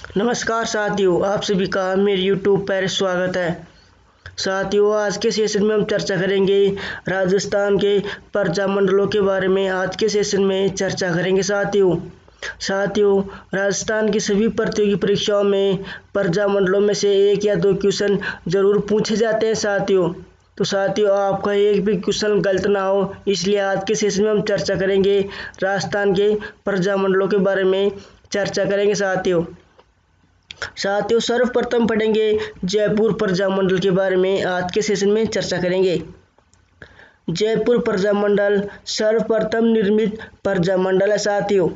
नमस्कार साथियों, आप सभी का मेरे YouTube पर स्वागत है। साथियों, आज के सेशन में हम चर्चा करेंगे राजस्थान के प्रजा मंडलों के बारे में। आज के सेशन में चर्चा करेंगे साथियों, राजस्थान की सभी प्रतियोगी परीक्षाओं में प्रजा मंडलों में से एक या दो क्वेश्चन जरूर पूछे जाते हैं साथियों, आपका एक भी क्वेश्चन गलत ना हो, इसलिए आज के सेशन में हम चर्चा करेंगे राजस्थान के प्रजा मंडलों के बारे में चर्चा करेंगे साथियों, सर्वप्रथम पढ़ेंगे जयपुर प्रजा मंडल के बारे में। आज के सेशन में चर्चा करेंगे। जयपुर प्रजा मंडल सर्वप्रथम निर्मित प्रजा मंडल है साथियों।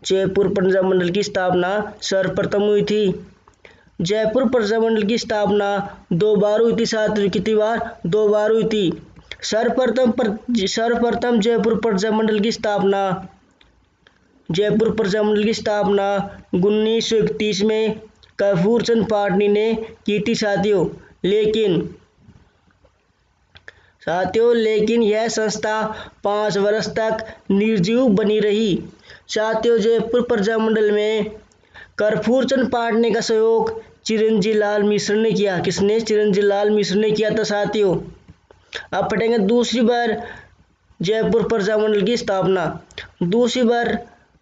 जयपुर प्रजा मंडल की स्थापना सर्वप्रथम हुई थी। जयपुर प्रजा मंडल की स्थापना 2 बार हुई थी साथियों। कितनी बार? 2 बार हुई थी। सर्वप्रथम जयपुर प्रजा मंडल की स्थापना 1931 में कपूर चंद पाटनी ने की थी साथियों। लेकिन यह संस्था 5 वर्ष तक निर्जीव बनी रही। साथियों, जयपुर प्रजा मंडल में कपूर चंद पाटनी का सहयोग चिरंजी लाल मिश्र ने किया। किसने? चिरंजी लाल मिश्र ने किया था साथियों। अब पढ़ेंगे दूसरी बार जयपुर प्रजा मंडल की स्थापना।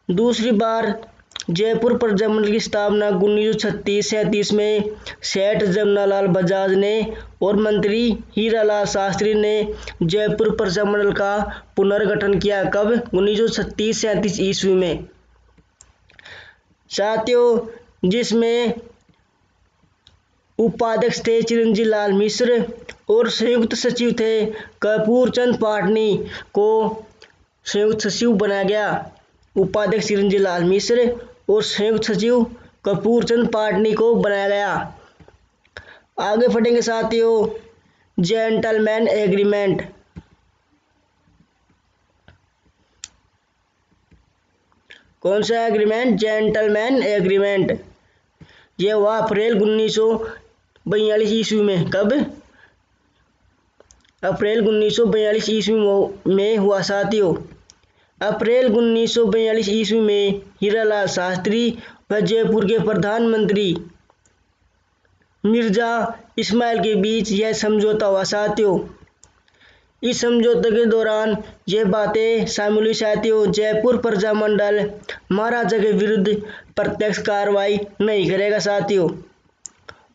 दूसरी बार जयपुर प्रजा मंडल की स्थापना 1936-37 में सेठ जमनालाल बजाज ने और मंत्री हीरालाल शास्त्री ने जयपुर प्रजा मंडल का पुनर्गठन किया। कब? 1936-37 ईस्वी में साथियों, जिसमें उपाध्यक्ष थे चिरंजी लाल मिश्र और संयुक्त सचिव थे कपूर चंद पाटनी को संयुक्त सचिव बनाया गया। उपाध्यक्ष चिरंजी लाल मिश्र और संयुक्त सचिव कपूर चंद पाटनी को बनाया गया। आगे पढ़ेंगे साथियों, जेंटलमैन एग्रीमेंट। कौन सा एग्रीमेंट? Gentleman agreement. यह हुआ अप्रैल 1942 ईस्वी में। कब? अप्रैल 1942 ईस्वी में हुआ साथियों। अप्रैल 1942 ईस्वी में हीरालाल शास्त्री व जयपुर के प्रधानमंत्री मिर्जा इस्माइल के बीच यह समझौता हुआ साथियों। इस समझौते के दौरान यह बातें शामिल हुई साथियों, जयपुर प्रजा मंडल महाराजा के विरुद्ध प्रत्यक्ष कार्रवाई नहीं करेगा साथियों,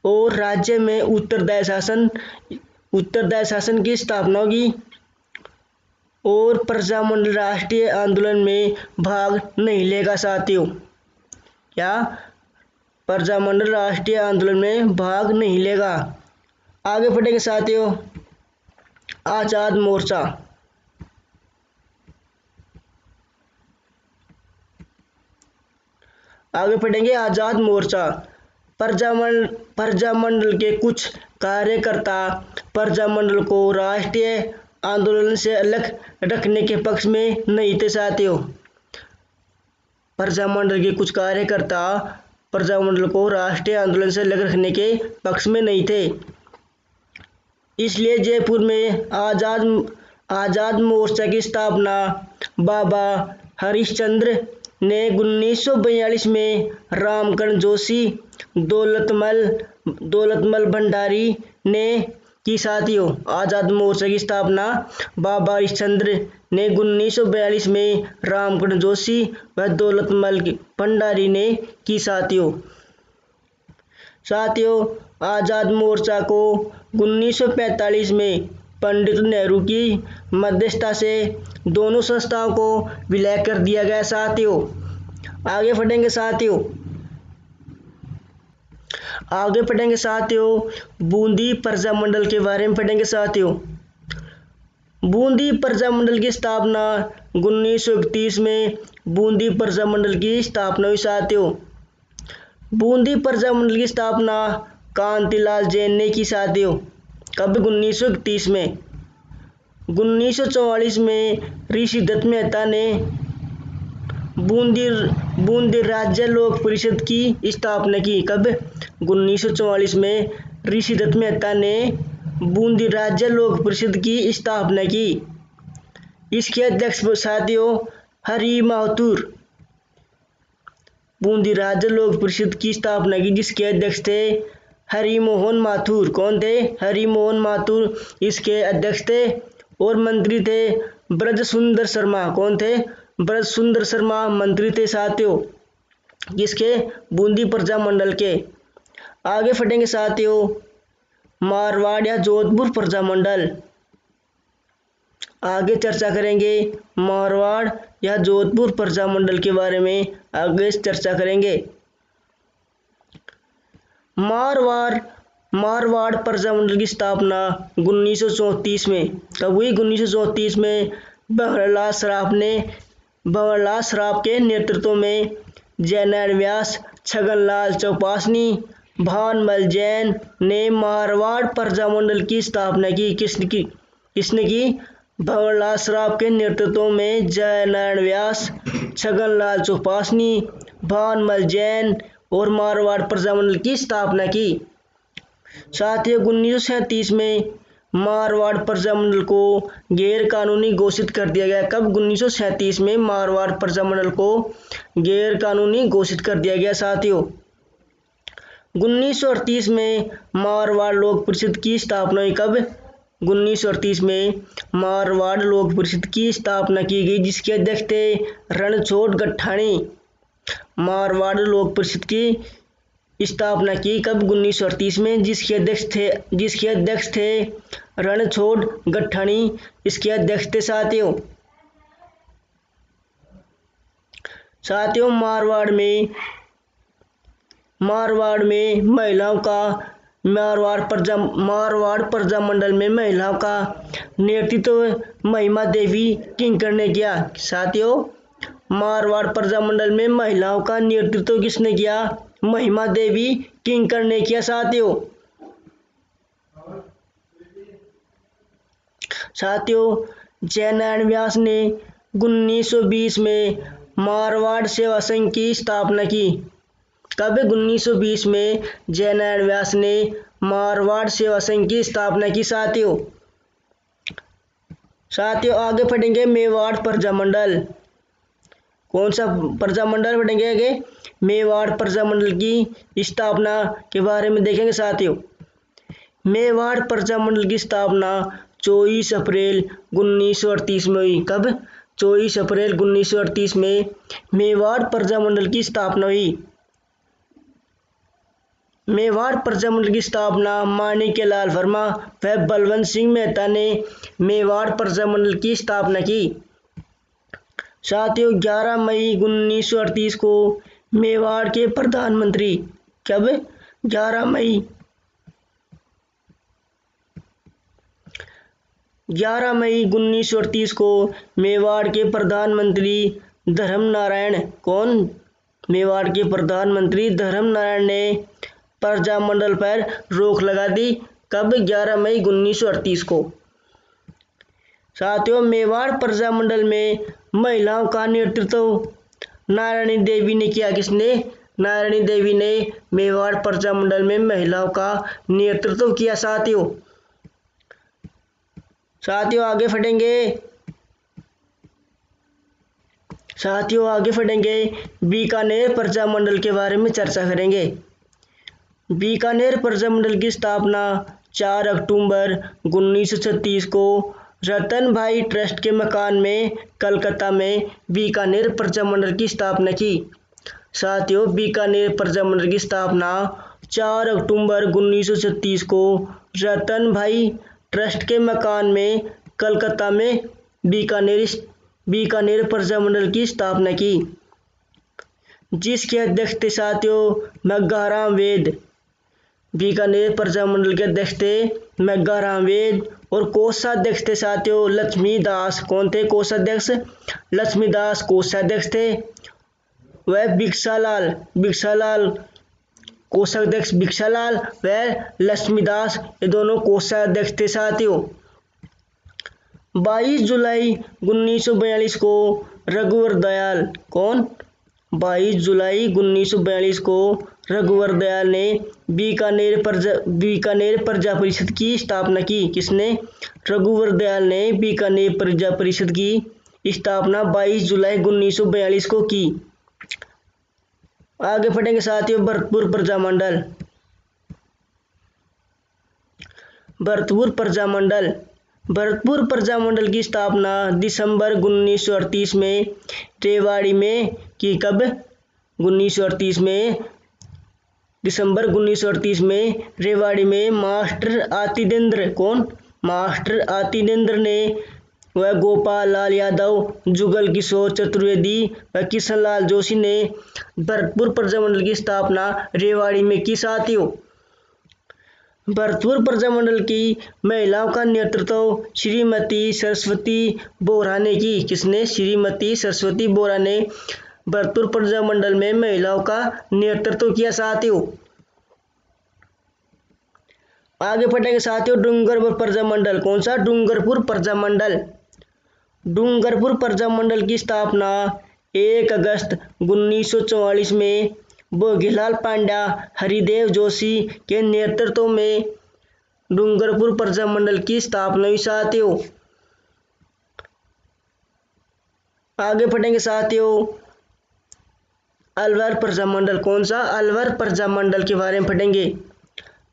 और राज्य में उत्तरदायी शासन की स्थापना होगी, और प्रजा मंडल राष्ट्रीय आंदोलन में भाग नहीं लेगा साथियों। क्या? प्रजा मंडल राष्ट्रीय आंदोलन में भाग नहीं लेगा। आगे पढ़ेंगे साथियों, आजाद मोर्चा। आगे पढ़ेंगे आजाद मोर्चा। प्रजा मंडल के कुछ कार्यकर्ता प्रजा मंडल को राष्ट्रीय आंदोलन से अलग रखने के पक्ष में नहीं थे साथियों। प्रजा मंडल के कुछ कार्यकर्ता प्रजा मंडल को राष्ट्रीय आंदोलन से अलग रखने के पक्ष में नहीं थे। इसलिए जयपुर में आजाद मोर्चा की स्थापना बाबा हरिश्चंद्र ने 1942 में रामकरण जोशी, दौलतमल भंडारी ने की साथियों। आजाद मोर्चा की स्थापना बाबा हरिश्चंद्र ने 1942 में रामकरण जोशी व दौलतमल भंडारी ने की साथियों। आजाद मोर्चा को 1945 में पंडित नेहरू की मध्यस्थता से दोनों संस्थाओं को विलय कर दिया गया साथियों। आगे पढ़ेंगे साथियों, बूंदी प्रजा मंडल के बारे में पढ़ेंगे साथियों। बूंदी प्रजा मंडल की स्थापना 1931 में बूंदी प्रजा मंडल की स्थापना हुई साथियों। बूंदी प्रजा मंडल की स्थापना कांतिलाल जैन ने की साथियों। कब? 1931 में। 1944 में ऋषि दत्त मेहता ने बूंदी राज्य लोक परिषद की स्थापना की। कब? 1944 में ऋषि दत्त मेहता ने बूंदी राज्य लोक परिषद की स्थापना की। इसके अध्यक्ष साथियों हरि माथुर। बूंदी राज्य लोक परिषद की स्थापना की, जिसके अध्यक्ष थे हरिमोहन माथुर। कौन थे? हरिमोहन माथुर इसके अध्यक्ष थे। और मंत्री थे ब्रज सुंदर शर्मा। कौन थे? ब्रज सुंदर शर्मा मंत्री थे साथियों, किसके? बूंदी प्रजा मंडल के। आगे फटेंगे साथियों, मारवाड़ या जोधपुर प्रजा मंडल। आगे चर्चा करेंगे मारवाड़ या जोधपुर प्रजा मंडल के बारे में, आगे चर्चा करेंगे। मारवाड़ प्रजा मंडल की स्थापना 1934 में। कब हुई? 1934 में भंवरलाल सराफ के नेतृत्व में जयनारायण व्यास, छगनलाल चौपासनी, भानमल जैन ने मारवाड़ प्रजा मंडल की स्थापना की। किसने की? भंवरलाल सराफ के नेतृत्व में जयनारायण व्यास, छगनलाल चौपासनी, भानमल जैन और मारवाड़ प्रजा मंडल की स्थापना की। साथियों 1937 में मारवाड़ प्रजा मंडल को गैर कानूनी घोषित कर दिया गया। कब? 1937 में मारवाड़ प्रजा मंडल को गैर कानूनी घोषित कर दिया गया साथियों। 1938 में मारवाड़ लोक परिषद की स्थापना हुई। कब? 1938 में मारवाड़ लोक परिषद की स्थापना की गई, जिसके अध्यक्ष थे रणछोड़ गठानी। मारवाड़ लोक परिषद की स्थापना की कब? 1938 में, जिसके अध्यक्ष थे रणछोड़ गठानी, इसके अध्यक्ष थे साथियों। मारवाड़ में महिलाओं का मारवाड़ प्रजा मंडल में महिलाओं का नेतृत्व महिमा देवी किंकर ने किया। साथियों मारवाड़ प्रजा मंडल में महिलाओं का नेतृत्व किसने किया? महिमा देवी किंकर ने किया साथियों। जयनारायण व्यास ने 1920 में मारवाड़ सेवा संघ की स्थापना की। कब? 1920 में जयनारायण व्यास ने मारवाड़ सेवा संघ की स्थापना की साथियों। आगे पढ़ेंगे मेवाड़ प्रजा मंडल। कौन सा प्रजा मंडल पढ़ेंगे आगे? मेवाड़ प्रजा मंडल की स्थापना के बारे में देखेंगे साथियों। मेवाड़ प्रजा मंडल की स्थापना 24 अप्रैल 1938 में हुई। कब? 24 अप्रैल 1938 में मेवाड़ प्रजा मंडल की स्थापना हुई। मेवाड़ प्रजा मंडल की स्थापना माणिक्यलाल वर्मा व बलवंत सिंह मेहता ने मेवाड़ प्रजा मंडल की स्थापना की। साथियों 11 मई 1938 को मेवाड़ के प्रधानमंत्री, कब? 11 मई 1938 को मेवाड़ के प्रधानमंत्री धर्मनारायण, कौन? मेवाड़ के प्रधानमंत्री धर्मनारायण ने प्रजा मंडल पर रोक लगा दी। कब? 11 मई 1938 को। साथियों मेवाड़ प्रजा मंडल में महिलाओं का नेतृत्व नारायणी देवी ने किया। किसने? नारायणी देवी ने मेवाड़ प्रजा मंडल में महिलाओं का नेतृत्व किया साथियों। आगे फटेंगे बीकानेर प्रजा मंडल के बारे में चर्चा करेंगे। बीकानेर प्रजा मंडल की स्थापना 4 अक्टूबर 1936 को रतन भाई ट्रस्ट के मकान में कलकत्ता में बीकानेर प्रजा मंडल की स्थापना की। साथियों बीकानेर प्रजा मंडल की स्थापना 4 अक्टूबर 1936 को रतन भाई ट्रस्ट के मकान में कलकत्ता में बीकानेर प्रजा मंडल की स्थापना की, जिसके अध्यक्ष थे साथियों मग्घाराम वेद। बीकानेर प्रजा मंडल के अध्यक्ष थे मग्घाराम वेद और कोषाध्यक्ष थे साथियों लक्ष्मीदास। कौन थे कोषाध्यक्ष? लक्ष्मीदास कोषाध्यक्ष थे। वह भिक्षालाल कोषाध्यक्ष भिक्षालाल व लक्ष्मीदास, ये दोनों कोषाध्यक्ष थे साथियों। 22 जुलाई 1942 को रघुवर दयाल, कौन? 22 जुलाई 1942 को रघुवर दयाल ने बीकानेर प्रजा परिषद की स्थापना की। किसने? रघुवर दयाल ने बीकानेर प्रजा परिषद की स्थापना 22 जुलाई 1942 को की। आगे पढ़ेंगे साथियों भरतपुर प्रजामंडल। भरतपुर प्रजामंडल। भरतपुर प्रजामंडल की स्थापना दिसंबर 1938 में रेवाड़ी में की। कब? 1938 में, दिसंबर 1938 में रेवाड़ी में मास्टर आतिदेंद्र, कौन? मास्टर आतिदेंद्र ने व गोपाल लाल यादव, जुगल किशोर चतुर्वेदी व किशन लाल जोशी ने भरतपुर प्रजामंडल की स्थापना रेवाड़ी में की साथियों। भरतपुर प्रजामंडल की महिलाओं का नेतृत्व श्रीमती सरस्वती बोहरा ने की। किसने? श्रीमती सरस्वती बोहरा ने भरतपुर प्रजामंडल में महिलाओं का नेतृत्व किया साथियों। आगे पढ़ेंगे साथियों डूंगरपुर प्रजामंडल। कौन सा? डूंगरपुर प्रजामंडल। डूंगरपुर प्रजामंडल की स्थापना 1 अगस्त 1944 में भोगीलाल पांड्या, हरिदेव जोशी के नेतृत्व में डूंगरपुर प्रजामंडल की स्थापना हुई साथियों। आगे पढ़ेंगे साथियों अलवर प्रजामंडल। कौन सा? अलवर प्रजामंडल के बारे में पढ़ेंगे।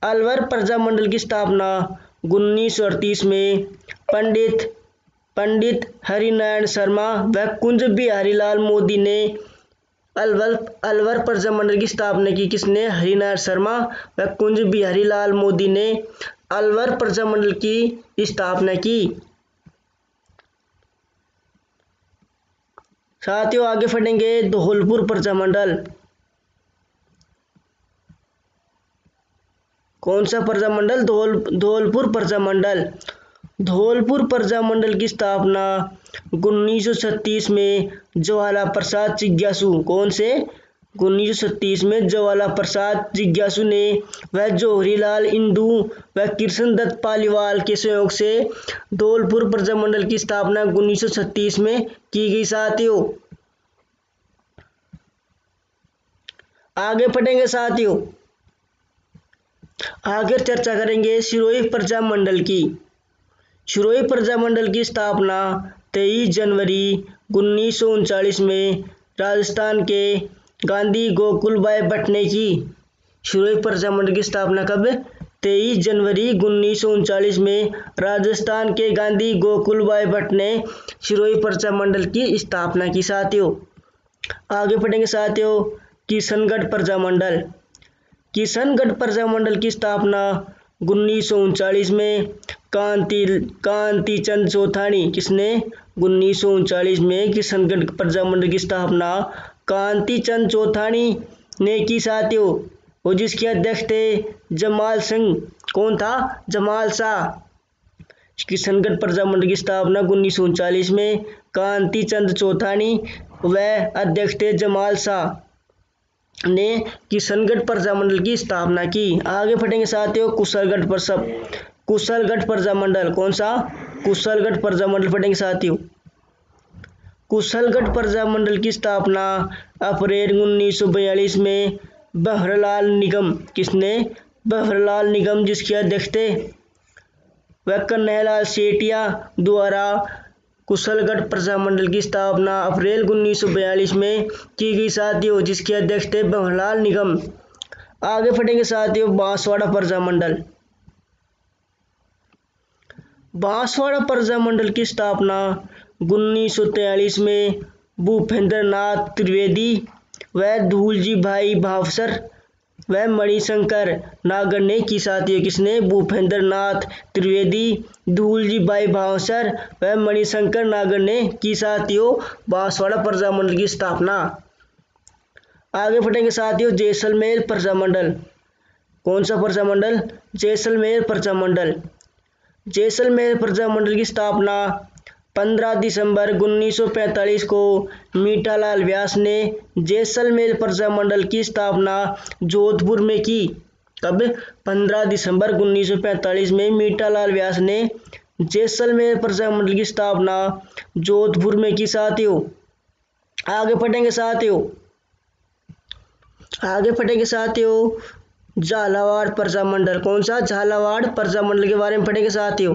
अलवर प्रजामंडल की स्थापना 1938 में पंडित हरिनारायण शर्मा व कुंज बिहारी लाल मोदी ने अलवर प्रजामंडल की स्थापना की। किसने? हरिनारायण शर्मा व कुंज बिहारी लाल मोदी ने अलवर प्रजामंडल की स्थापना की। साथियों आगे पढ़ेंगे धौलपुर प्रजामंडल। कौन सा प्रजामंडल? धौलपुर प्रजामंडल। धौलपुर प्रजामंडल की स्थापना 1936 में ज्वाला प्रसाद जिज्ञासु, कौन से? 1936 में ज्वाला प्रसाद जिज्ञासु ने व जौहरीलाल इंदू व कृष्णदत्त पालीवाल के सहयोग से धौलपुर प्रजामंडल की स्थापना 1936 में की गई साथियों। आगे पढ़ेंगे साथियों, आगे चर्चा करेंगे सिरोही प्रजामंडल की। सिरोही प्रजामंडल की स्थापना 23 जनवरी 1939 में राजस्थान के गांधी गोकुलबाई भट्ट ने की। सिरोही प्रजामंडल की स्थापना कब? 23 जनवरी 1939 में राजस्थान के गांधी गोकुलबाई भट्ट ने सिरोही प्रजामंडल की स्थापना की साथियों। आगे पढ़ेंगे साथियों किशनगढ़ प्रजामंडल। किशनगढ़ प्रजामंडल की स्थापना 1939 में कांति चंद चौथानी, किसने? 1939 में किशनगढ़ प्रजामंडल की स्थापना कांति चंद चौथानी ने की साथियों, और जिसके अध्यक्ष थे जमाल सिंह। कौन था? जमाल शाह। किशनगढ़ प्रजामंडल की स्थापना 1939 में कांति चंद चौथानी व अध्यक्ष थे जमाल शाह ने किशनगढ़ प्रजामंडल की स्थापना की। आगे पढ़ेंगे साथियों कुशलगढ़ प्रजामंडल। कौन सा? कुशलगढ़ प्रजामंडल पढ़ेंगे साथियों। कुशलगढ़ प्रजामंडल की स्थापना अप्रैल 1942 में बहरलाल निगम, किसने? बहरलाल निगम, जिसके अध्यक्ष थे व कन्हैयालाल सेठिया द्वारा कुशलगढ़ प्रजामंडल की स्थापना अप्रैल 1942 में की गई साथियों, जिसके अध्यक्ष थे बहरलाल निगम। आगे पढ़ेंगे साथियों बांसवाड़ा प्रजामंडल। बांसवाड़ा प्रजामंडल की स्थापना 1943 में भूपेंद्र नाथ त्रिवेदी व धूलजी भाई भावसर व मणिशंकर नागर ने की साथियों। किसने? भूपेंद्र नाथ त्रिवेदी, धूलजी भाई भावसर व मणिशंकर नागर ने की साथियों बांसवाड़ा प्रजामंडल की स्थापना। आगे पढ़ेंगे साथियों जैसलमेर प्रजामंडल। कौन सा प्रजामंडल? जैसलमेर प्रजामंडल। जैसलमेर प्रजामंडल की स्थापना 15 दिसंबर 1945 को मीठालाल व्यास ने जैसलमेर प्रजामंडल की स्थापना जोधपुर में की। कब? 15 दिसंबर 1945 में मीठालाल व्यास ने जैसलमेर प्रजामंडल की स्थापना जोधपुर में की साथियों। आगे पढ़ेंगे साथियों झालावाड़ प्रजामंडल। कौन सा? झालावाड़ प्रजामंडल के बारे में पढ़ेंगे साथियों।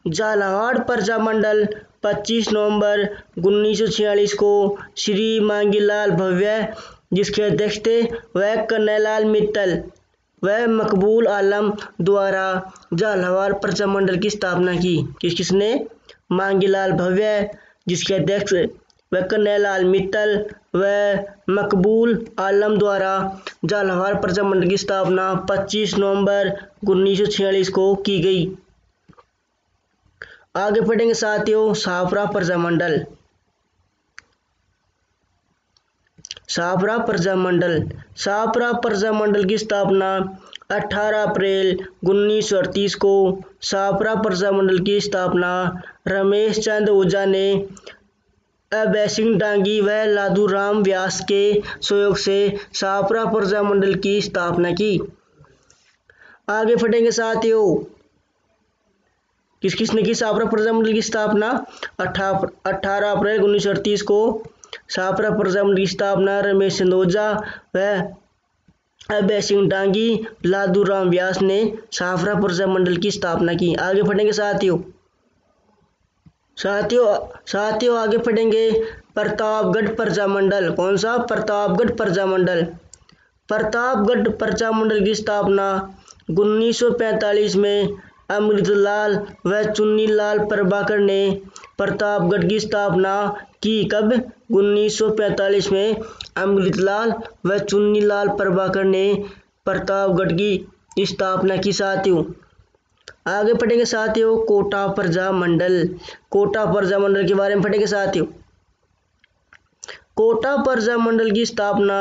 झालावाड़ प्रजामंडल 25 नवंबर 1946 को श्री मांगीलाल भव्य, जिसके अध्यक्ष थे वह कन्हैयालाल मित्तल व मकबूल आलम द्वारा झालावाड़ प्रजामंडल की स्थापना की। किसने? मांगीलाल भव्य, जिसके अध्यक्ष व कन्हैयालाल मित्तल व मकबूल आलम द्वारा झालावाड़ प्रजामंडल की स्थापना 25 नवंबर 1946 को की गई। आगे पढ़ेंगे साथियों शाहपुरा प्रजामंडल। शाहपुरा प्रजामंडल। शाहपुरा प्रजामंडल की स्थापना 18 अप्रैल 1938 को शाहपुरा प्रजामंडल की स्थापना रमेश चंद ओझा ने अभय सिंह डांगी व लादूराम व्यास के सहयोग से शाहपुरा प्रजामंडल की स्थापना की। आगे पढ़ेंगे साथियों किसने की शाहपुरा प्रजामंडल की स्थापना? 18 अप्रैल 1938 को शाहपुरा प्रजामंडल की स्थापना रमेश चंद ओझा व अभय सिंह डांगी लादूराम व्यास ने शाहपुरा प्रजामंडल की स्थापना की। आगे पढ़ेंगे साथियों आगे पढ़ेंगे प्रतापगढ़ प्रजामंडल। कौन सा? प्रतापगढ़ प्रजामंडल। प्रतापगढ़ प्रजामंडल की स्थापना 1945 में अमृतलाल व चुन्नीलाल प्रभाकर ने प्रतापगढ़ की स्थापना की। कब? 1945 में अमृतलाल व चुन्नीलाल प्रभाकर ने प्रतापगढ़ की स्थापना की। साथियों आगे पढ़ेंगे साथियों कोटा प्रजामंडल। कोटा प्रजामंडल के बारे में पढ़ेंगे साथियों। कोटा प्रजामंडल की स्थापना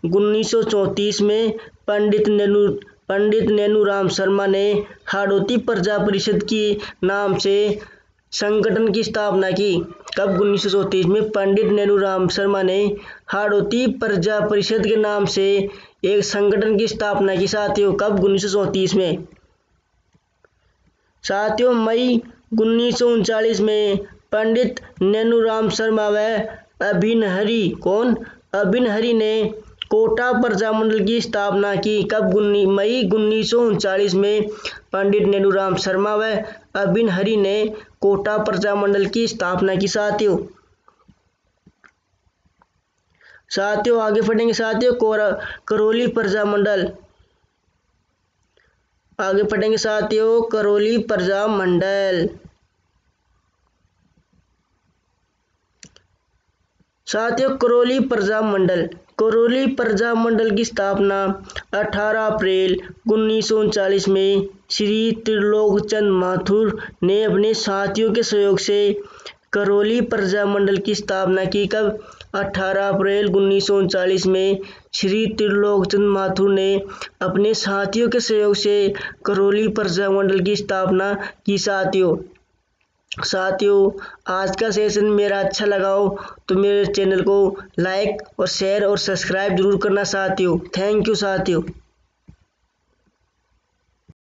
1934 में पंडित नैनूराम शर्मा ने हाड़ौती प्रजा परिषद की नाम से संगठन की स्थापना की। कब? 1934 में पंडित नैनूराम शर्मा ने हाड़ौती प्रजा परिषद के नाम से एक संगठन की स्थापना की। साथियों कब? 1934 में। साथियों मई 1939 में पंडित नैनूराम शर्मा व अभिनहरी अभिनहरी ने कोटा प्रजामंडल की स्थापना की। कब? मई 1939 में पंडित नैनूराम शर्मा व अभिनहरी ने कोटा प्रजामंडल की स्थापना की। साथियों आगे पढ़ेंगे साथियों करौली प्रजामंडल। आगे पढ़ेंगे साथियों करौली प्रजामंडल। साथियों करौली प्रजामंडल की स्थापना 18 अप्रैल 1939 में श्री त्रिलोकचंद माथुर ने अपने साथियों के सहयोग से करौली प्रजामंडल की स्थापना की। कब? 18 अप्रैल 1939 में श्री त्रिलोकचंद माथुर ने अपने साथियों के सहयोग से करौली प्रजामंडल की स्थापना की। साथियों आज का सेशन मेरा अच्छा लगा हो तो मेरे चैनल को लाइक और शेयर और सब्सक्राइब जरूर करना साथियों। थैंक यू साथियों।